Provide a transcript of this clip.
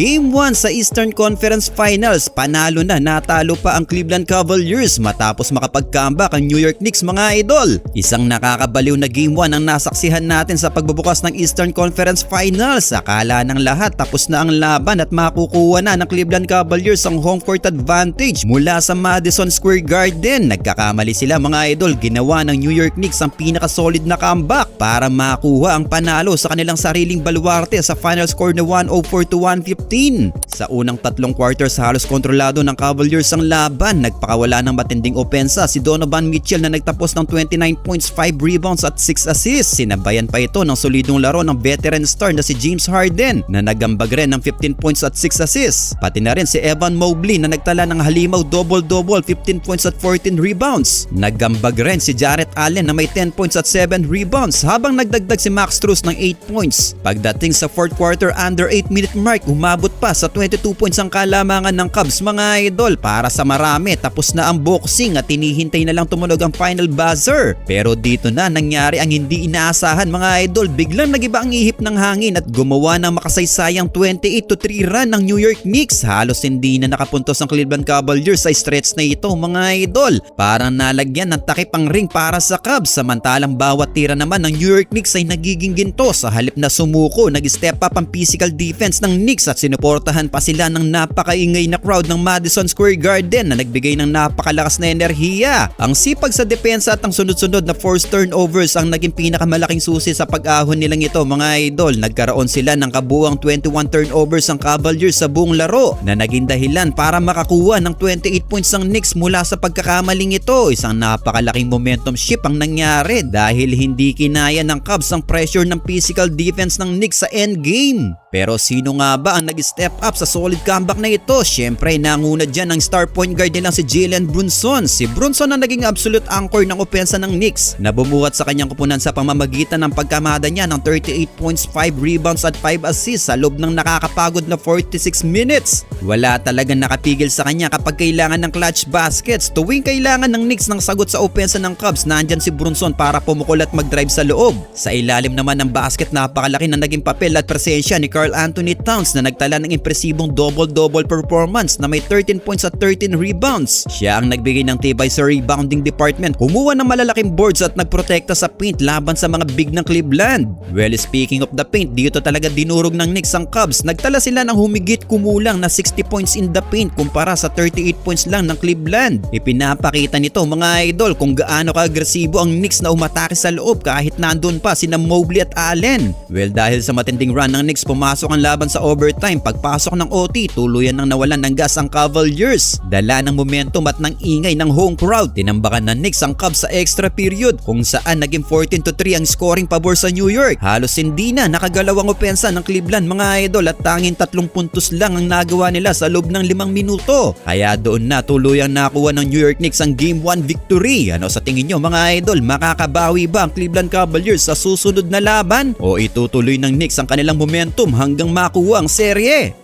Game 1 sa Eastern Conference Finals, panalo na, natalo pa ang Cleveland Cavaliers matapos makapag-comeback ang New York Knicks mga idol. Isang nakakabaliw na Game 1 ang nasaksihan natin sa pagbubukas ng Eastern Conference Finals. Akala ng lahat tapos na ang laban at makukuha na ng Cleveland Cavaliers ang home court advantage mula sa Madison Square Garden. Nagkakamali sila mga idol, ginawa ng New York Knicks ang pinaka-solid na comeback para makuha ang panalo sa kanilang sariling baluarte sa final score na 104-115. Sa unang tatlong quarters halos kontrolado ng Cavaliers ang laban. Nagpakawala ng matinding opensa si Donovan Mitchell na nagtapos ng 29 points, 5 rebounds at 6 assists. Sinabayan pa ito ng solidong laro ng veteran star na si James Harden na nagambag rin ng 15 points at 6 assists. Pati na rin si Evan Mobley na nagtala ng halimaw double-double, 15 points at 14 rebounds. Nagambag rin si Jarrett Allen na may 10 points at 7 rebounds habang nagdagdag si Max Strus ng 8 points. Pagdating sa fourth quarter under 8-minute mark, umabot pa sa 22 points ang kalamangan ng Cavs mga idol. Para sa marami, tapos na ang boxing at hinihintay na lang tumunog ang final buzzer. Pero dito na nangyari ang hindi inaasahan mga idol. Biglang nagiba ang ihip ng hangin at gumawa ng makasaysayang 28-3 run ng New York Knicks. Halos hindi na nakapuntos ang Cleveland Cavaliers sa stretch na ito mga idol. Parang nalagyan ng takip ang ring para sa Cavs. Samantalang bawat tira naman ng New York Knicks ay nagiging ginto. Sa halip na sumuko, nag-step up ang physical defense ng Knicks at sinuportahan pa sila ng napakaingay na crowd ng Madison Square Garden na nagbigay ng napakalakas na enerhiya. Ang sipag sa depensa at ang sunod-sunod na forced turnovers ang naging pinakamalaking susi sa pag-ahon nilang ito mga idol. Nagkaroon sila ng kabuuang 21 turnovers ang Cavaliers sa buong laro na naging dahilan para makakuha ng 28 points ang Knicks mula sa pagkakamaling ito. Isang napakalaking momentum shift ang nangyari dahil hindi kinaya ng Cavs ang pressure ng physical defense ng Knicks sa endgame. Pero sino nga ba ang nag-step up sa solid comeback na ito? Siyempre nanguna dyan ang star point guard nilang si Jalen Brunson. Si Brunson ang naging absolute anchor ng opensa ng Knicks na bumuhat sa kanyang kupunan sa pamamagitan ng pagkamada niya ng 38 points, 5 rebounds at 5 assists sa loob ng nakakapagod na 46 minutes. Wala talagang nakapigil sa kanya kapag kailangan ng clutch baskets. Tuwing kailangan ng Knicks ng sagot sa opensa ng Cavs, nandyan si Brunson para pumukol at mag-drive sa loob. Sa ilalim naman ng basket, napakalaki na naging papel at presensya ni Karl Anthony Towns na nagtala ng impresibong double-double performance na may 13 points at 13 rebounds. Siya ang nagbigay ng tibay sa rebounding department, kumuha ng malalaking boards at nagprotekta sa paint laban sa mga big ng Cleveland. Well, speaking of the paint, dito talaga dinurog ng Knicks ang Cavs. Nagtala sila ng humigit kumulang na 60 points in the paint kumpara sa 38 points lang ng Cleveland. Ipinapakita nito mga idol kung gaano ka-agresibo ang Knicks na umatake sa loob kahit nandun pa sina Mobley at Allen. Well, dahil sa matinding run ng Knicks, pumasok ang laban sa overtime. Pagpasok ng OT, tuluyan nang nawalan ng gas ang Cavaliers. Dala ng momentum at ng ingay ng home crowd, tinambakan ng Knicks ang Cavs sa extra period kung saan naging 14-3 ang scoring pabor sa New York. Halos hindi na nakagalawang opensa ng Cleveland mga idol at tanging 3 puntos lang ang nagawa nila sa loob ng 5 minuto. Kaya doon na tuluyang nakuha ng New York Knicks ang Game 1 victory. Ano sa tingin nyo mga idol, makakabawi ba ang Cleveland Cavaliers sa susunod na laban o itutuloy ng Knicks ang kanilang momentum hanggang makuha ang serye?